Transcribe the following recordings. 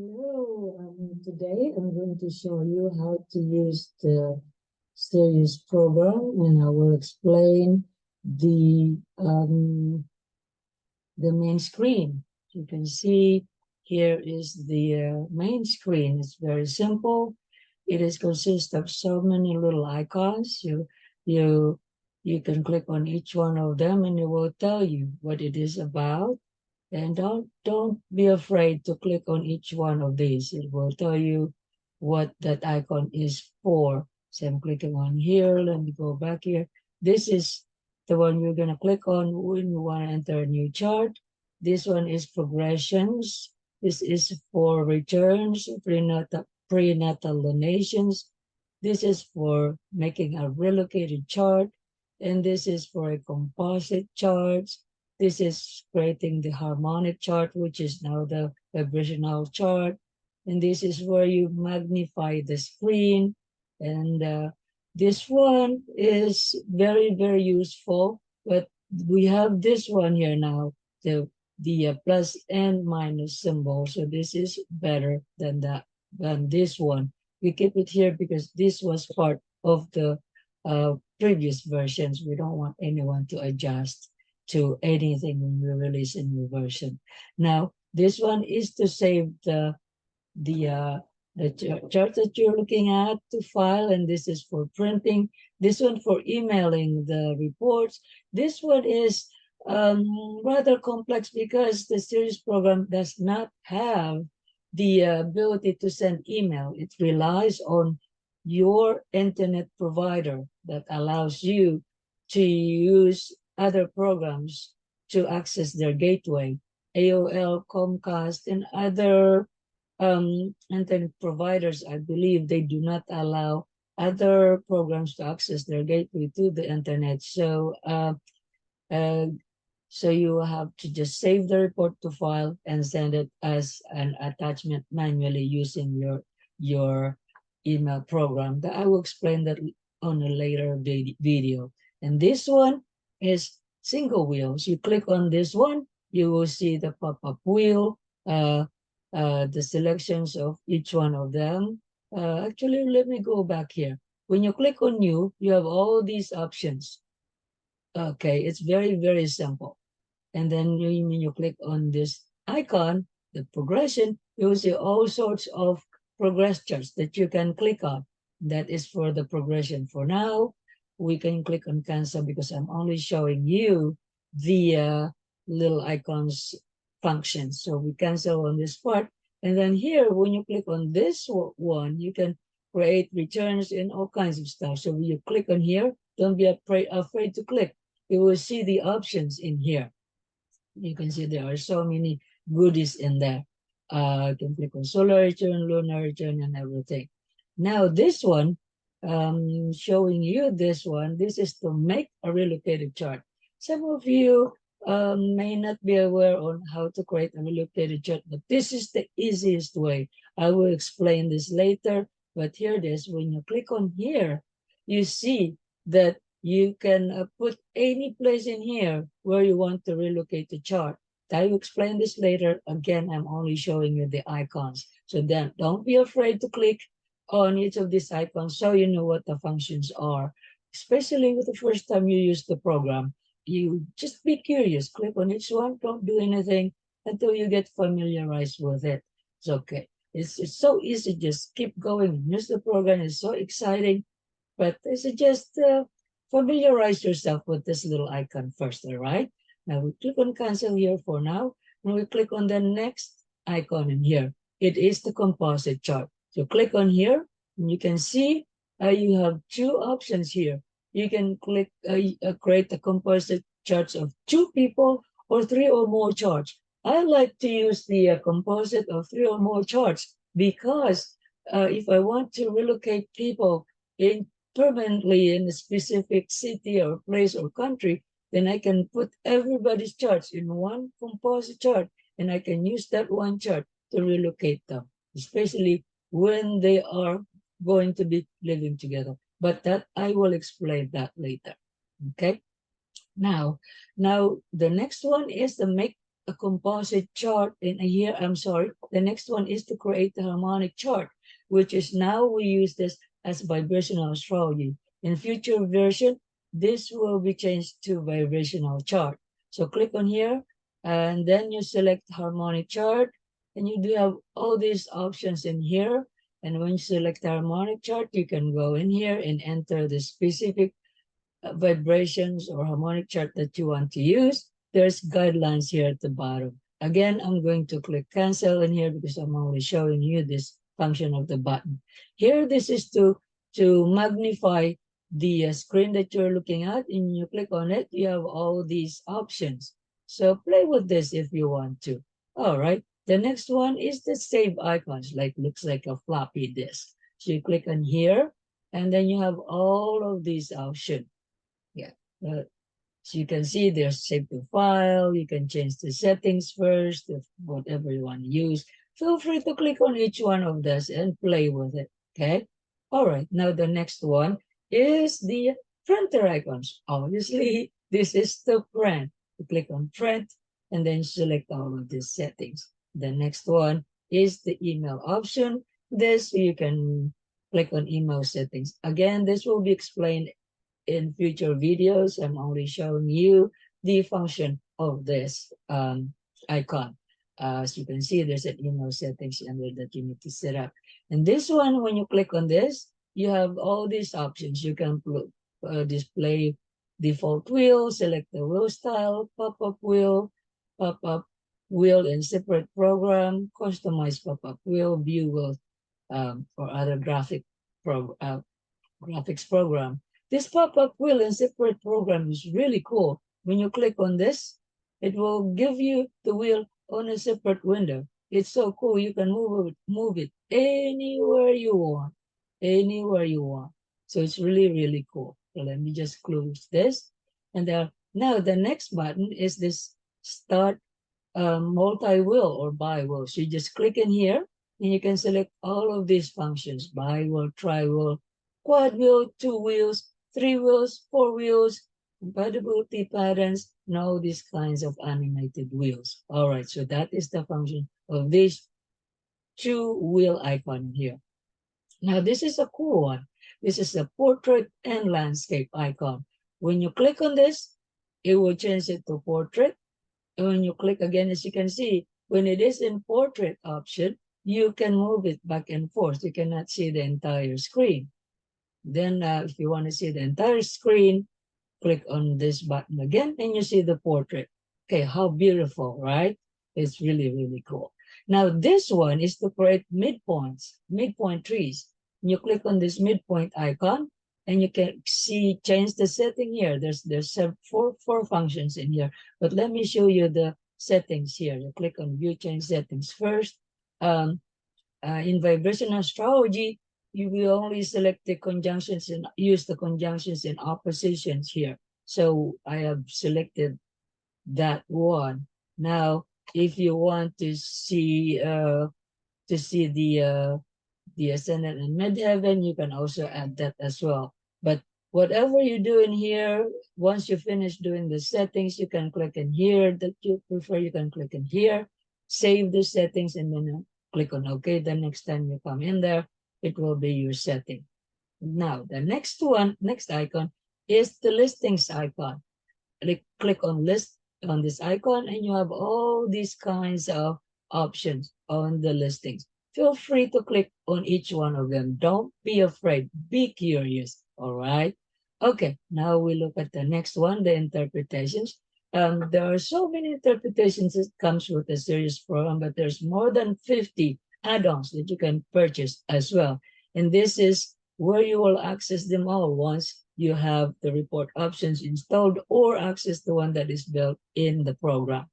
Hello, today I'm going to show you how to use the Sirius program, and I will explain the main screen. You can see here is the main screen. It's very simple. It is consists of so many little icons. You you can click on each one of them, and it will tell you what it is about. And don't be afraid to click on each one of these. It will tell you what that icon is for. So I'm clicking on here. Let me go back here. This is the one you're going to click on when you want to enter a new chart. This one is progressions. This is for returns, prenatal donations. This is for making a relocated chart. And this is for a composite chart. This is creating the harmonic chart, which is now the vibrational chart. And this is where you magnify the screen. And this one is very, very useful. But we have this one here now, the plus and minus symbol. So this is better than this one. We keep it here because this was part of the previous versions. We don't want anyone to adjust to anything when we release a new version. Now, this one is to save the chart that you're looking at to file, and this is for printing. This one for emailing the reports. This one is rather complex because the Sirius program does not have the ability to send email. It relies on your internet provider that allows you to use other programs to access their gateway. AOL, Comcast, and other internet providers, I believe they do not allow other programs to access their gateway to the internet. So you have to just save the report to file and send it as an attachment manually using your email program. That I will explain that on a later video. And this one is single wheels. You click on this one, you will see the pop-up wheel, the selections of each one of them. Actually, let me go back here. When you click on new, you have all these options. Okay, it's very, very simple. And then when you click on this icon, the progression, you will see all sorts of progress charts that you can click on. That is for the progression. For now, we can click on cancel because I'm only showing you the little icons functions. So we cancel on this part. And then here, when you click on this one, you can create returns and all kinds of stuff. So when you click on here, don't be afraid to click. You will see the options in here. You can see there are so many goodies in there. You can click on solar return, lunar return, and everything. Now this one, showing you this one, this is to make a relocated chart. Some of you may not be aware on how to create a relocated chart, but this is the easiest way. I will explain this later, but here it is. When you click on here, you see that you can put any place in here where you want to relocate the chart. I will explain this later. Again, I'm only showing you the icons. So then don't be afraid to click on each of these icons so you know what the functions are. Especially with the first time you use the program, you just be curious. Click on each one. Don't do anything until you get familiarized with it. It's okay. It's so easy. Just keep going. Use the program. It's so exciting. But I suggest familiarize yourself with this little icon first, all right? Now we click on cancel here for now, and we click on the next icon in here. It is the composite chart. So click on here, and you can see you have two options here. You can click create the composite charts of two people or three or more charts. I like to use the composite of three or more charts because if I want to relocate people in permanently in a specific city or place or country, then I can put everybody's charts in one composite chart, and I can use that one chart to relocate them, especially when they are going to be living together. But that I will explain that later. Okay. Now the next one is the make a composite chart in a year. I'm sorry. The next one is to create the harmonic chart, which is now we use this as vibrational astrology. In future version, this will be changed to vibrational chart. So click on here, and then you select harmonic chart, and you do have all these options in here. And when you select the harmonic chart, you can go in here and enter the specific vibrations or harmonic chart that you want to use. There's guidelines here at the bottom. Again, I'm going to click cancel in here because I'm only showing you this function of the button. Here, this is to magnify the screen that you're looking at, and you click on it, you have all these options. So play with this if you want to. All right. The next one is the save icons, like looks like a floppy disk. So you click on here, and then you have all of these options. Yeah. So you can see there's save to file. You can change the settings first, if whatever you want to use. Feel free to click on each one of this and play with it. Okay. All right. Now the next one is the printer icons. Obviously, this is to print. You click on print and then select all of these settings. The next one is the email option. This you can click on email settings. Again, this will be explained in future videos. I'm only showing you the function of this icon. As you can see, there's an email settings under that you need to set up. And this one, when you click on this, you have all these options. You can display default wheel, select the wheel style, pop-up wheel in separate program, customize pop-up wheel, view wheel, or other graphics program. This pop-up wheel and separate program is really cool. When you click on this, it will give you the wheel on a separate window. It's so cool. You can move it anywhere you want, anywhere you want. So it's really, really cool. So let me just close this. And now the next button is this start multi-wheel or bi-wheel. So you just click in here and you can select all of these functions: bi-wheel, tri-wheel, quad wheel, 2 wheels, 3 wheels, 4 wheels, compatibility patterns, and all these kinds of animated wheels. All right, so that is the function of this 2 wheel icon here. Now this is a cool one. This is a portrait and landscape icon. When you click on this, it will change it to portrait. And when you click again, as you can see, when it is in portrait option, you can move it back and forth. You cannot see the entire screen. Then if you want to see the entire screen, click on this button again and you see the portrait. Okay, how beautiful, right? It's really, really cool. Now this one is to create midpoints, midpoint trees. You click on this midpoint icon and you can see, change the setting here. There's four functions in here, but let me show you the settings here. You click on view change settings first. In vibration astrology, you will only select the conjunctions and use the conjunctions and oppositions here. So I have selected that one. Now, if you want to see the ascendant and midheaven, you can also add that as well. But whatever you do in here, once you finish doing the settings, you can click in here that you prefer. You can click in here, save the settings, and then click on OK. The next time you come in there, it will be your setting. Now, the next icon is the listings icon. Click on list on this icon and you have all these kinds of options on the listings. Feel free to click on each one of them. Don't be afraid. Be curious. All right. Okay. Now we look at the next one, the interpretations. There are so many interpretations that comes with the Sirius program, but there's more than 50 add-ons that you can purchase as well. And this is where you will access them all once you have the report options installed or access the one that is built in the program.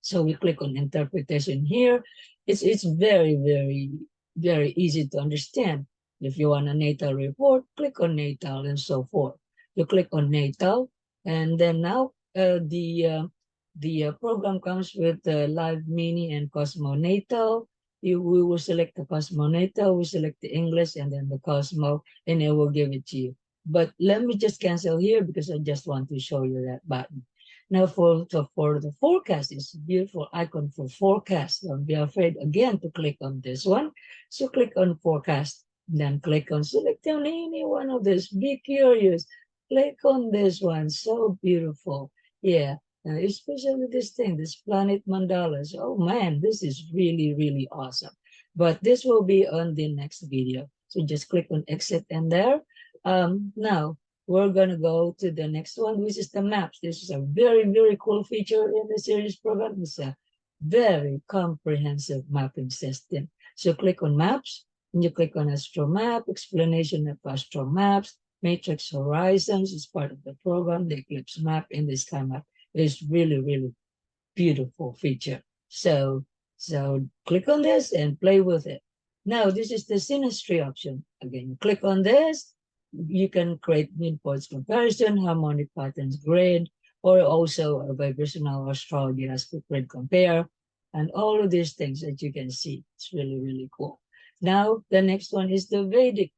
So we click on interpretation here. It's very, very, very easy to understand. If you want a natal report, click on natal and so forth. You click on natal, and then now the program comes with live mini and Cosmo natal. We will select the Cosmo natal, we select the English and then the Cosmo, and it will give it to you. But let me just cancel here because I just want to show you that button. Now for the forecast, it's a beautiful icon for forecast. Don't be afraid again to click on this one. So click on forecast, then click on select on any one of this. Be curious. Click on this one. So beautiful. Yeah. Especially this thing, this planet mandalas. Oh man, this is really, really awesome. But this will be on the next video. So just click on exit and there. Now we're going to go to the next one, which is the maps. This is a very, very cool feature in the series program. It's a very comprehensive mapping system. So click on maps, and you click on Astral Map, explanation of Astral Maps, Matrix Horizons is part of the program, the Eclipse Map, and the Sky Map is really, really beautiful feature. So click on this and play with it. Now, this is the synastry option. Again, you click on this, you can create midpoints comparison, harmonic patterns grid, or also a vibrational astrology aspect grid compare, and all of these things that you can see. It's really, really cool. Now, the next one is the Vedic.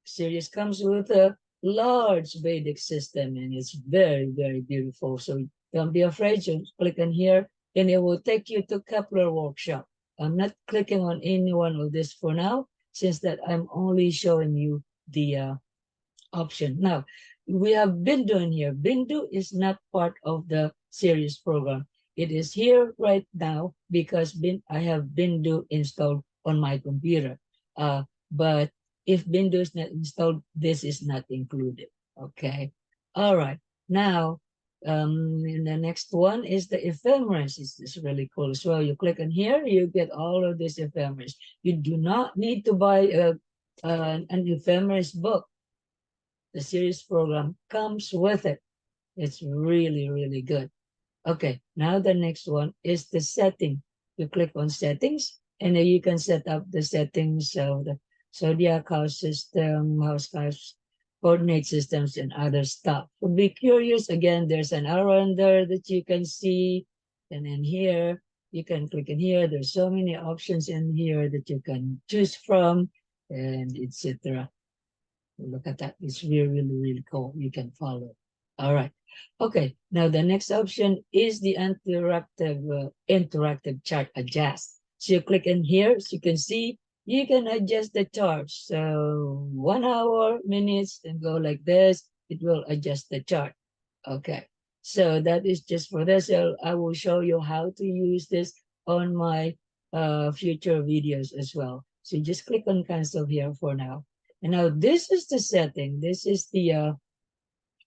Sirius comes with a large Vedic system, and it's very, very beautiful. So don't be afraid. Just click on here, and it will take you to Kepler workshop. I'm not clicking on any one of this for now, since that I'm only showing you the option. Now, we have Bindu in here. Bindu is not part of the series program. It is here right now because I have Bindu installed on my computer. But if Bindu is not installed, this is not included. Okay. All right. Now, the next one is the ephemeris. This is really cool as well. You click on here, you get all of these ephemeris. You do not need to buy an ephemeris book. The series program comes with it. It's really, really good. Okay, now the next one is the setting. You click on settings, and then you can set up the settings of the zodiac house system, house coordinate systems, and other stuff. Would be curious, again, there's an arrow in there that you can see. And then here, you can click in here. There's so many options in here that you can choose from, and etc. Look at that. It's really, really, really cool. You can follow. All right. Okay. Now the next option is the interactive chart adjust. So you click in here, so you can see you can adjust the chart. So 1 hour, minutes, and go like this. It will adjust the chart. Okay. So that is just for this. So I will show you how to use this on my future videos as well. So just click on cancel here for now. And now this is the setting. This is the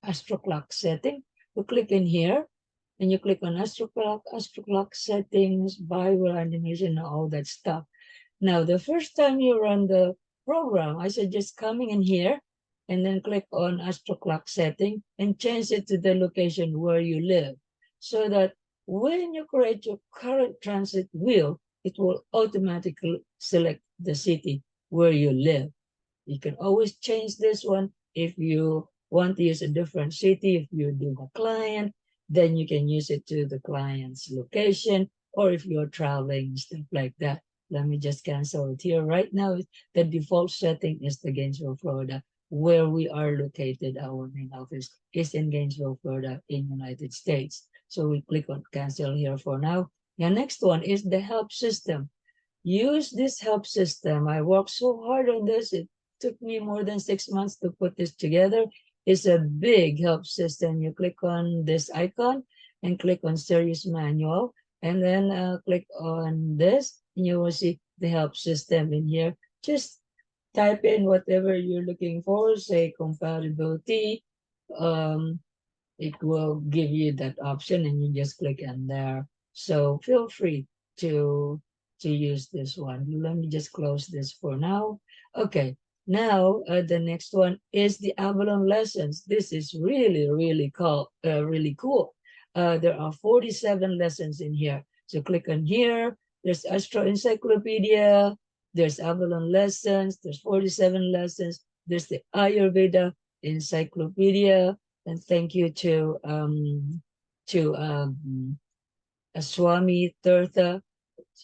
Astro Clock setting. You click in here, and you click on Astro Clock settings, Bible animation, and all that stuff. Now, the first time you run the program, I suggest coming in here, and then click on Astro Clock setting, and change it to the location where you live, so that when you create your current transit wheel, it will automatically select the city where you live. You can always change this one if you want to use a different city. If you do the client, then you can use it to the client's location, or if you're traveling, stuff like that. Let me just cancel it here. Right now, the default setting is the Gainesville, Florida, where we are located. Our main office is in Gainesville, Florida, in United States. So we click on cancel here for now. The next one is the help system. Use this help system. I worked so hard on this. It took me more than 6 months to put this together. It's a big help system. You click on this icon and click on Sirius Manual, and then click on this, and you will see the help system in here. Just type in whatever you're looking for, say compatibility. It will give you that option, and you just click in there. So feel free to use this one. Let me just close this for now. Okay. Now, the next one is the Avalon lessons. This is really, really cool. There are 47 lessons in here. So click on here. There's Astro Encyclopedia. There's Avalon lessons. There's 47 lessons. There's the Ayurveda Encyclopedia. And thank you to Swami Tirtha.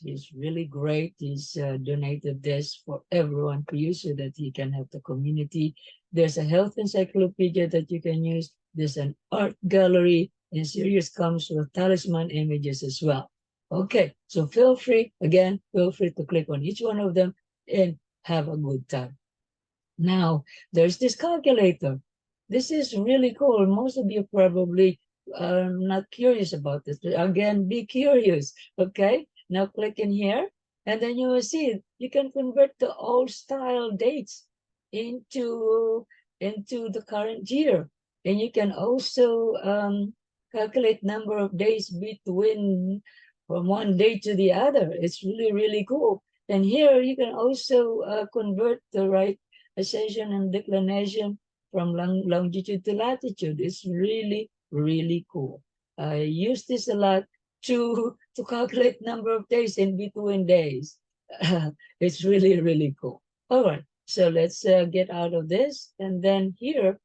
He's really great. He's donated this for everyone to use so that he can help the community. There's a health encyclopedia that you can use. There's an art gallery. and Sirius comes with talisman images as well. Okay, so feel free to click on each one of them and have a good time. Now, there's this calculator. This is really cool. Most of you probably are not curious about this. But again, be curious, okay? Now click in here, and then you will see you can convert the old style dates into the current year. And you can also calculate number of days between from one day to the other. It's really, really cool. And here you can also convert the right ascension and declination from longitude to latitude. It's really, really cool. I use this a lot to calculate number of days in between days. It's really, really cool. All right, so let's get out of this. And then here,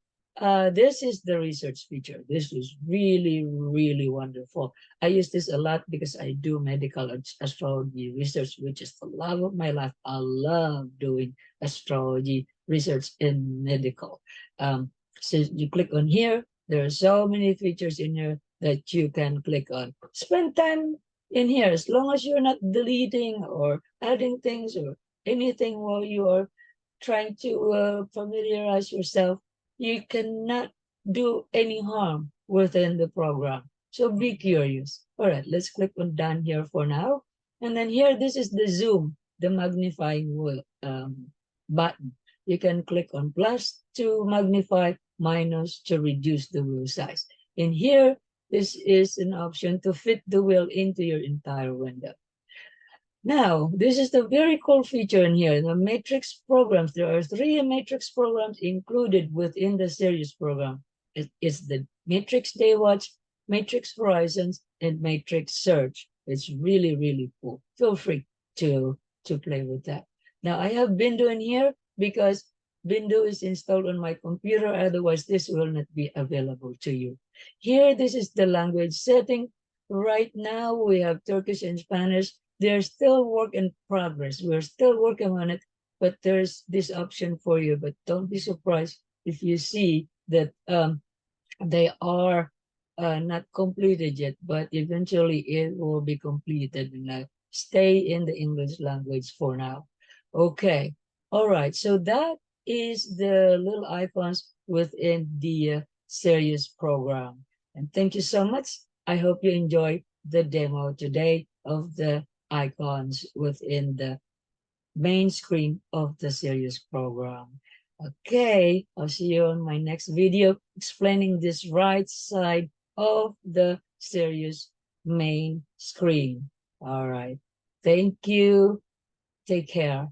this is the research feature. This is really, really wonderful. I use this a lot because I do medical astrology research, which is the love of my life. I love doing astrology research in medical. So you click on here, there are so many features in here that you can click on. Spend time in here as long as you're not deleting or adding things or anything while you are trying to familiarize yourself. You cannot do any harm within the program. So be curious. All right, let's click on done here for now. And then here, this is the zoom, the magnifying button. You can click on plus to magnify, minus to reduce the wheel size. In here, this is an option to fit the wheel into your entire window. Now, this is the very cool feature in here, the matrix programs. There are 3 matrix programs included within the Sirius program. It's the Matrix Daywatch, Matrix Horizons, and Matrix Search. It's really, really cool. Feel free to play with that. Now, I have Bindu in here because Bindu is installed on my computer. Otherwise, this will not be available to you. Here, this is the language setting. Right now, we have Turkish and Spanish. They're still work in progress. We're still working on it, but there's this option for you. But don't be surprised if you see that they are not completed yet, but eventually it will be completed. And stay in the English language for now. Okay. All right. So that is the little icons within the Sirius program. And thank you so much. I hope you enjoy the demo today of the icons within the main screen of the Sirius program. Okay, I'll see you on my next video explaining this right side of the Sirius main screen. All right, thank you. Take care.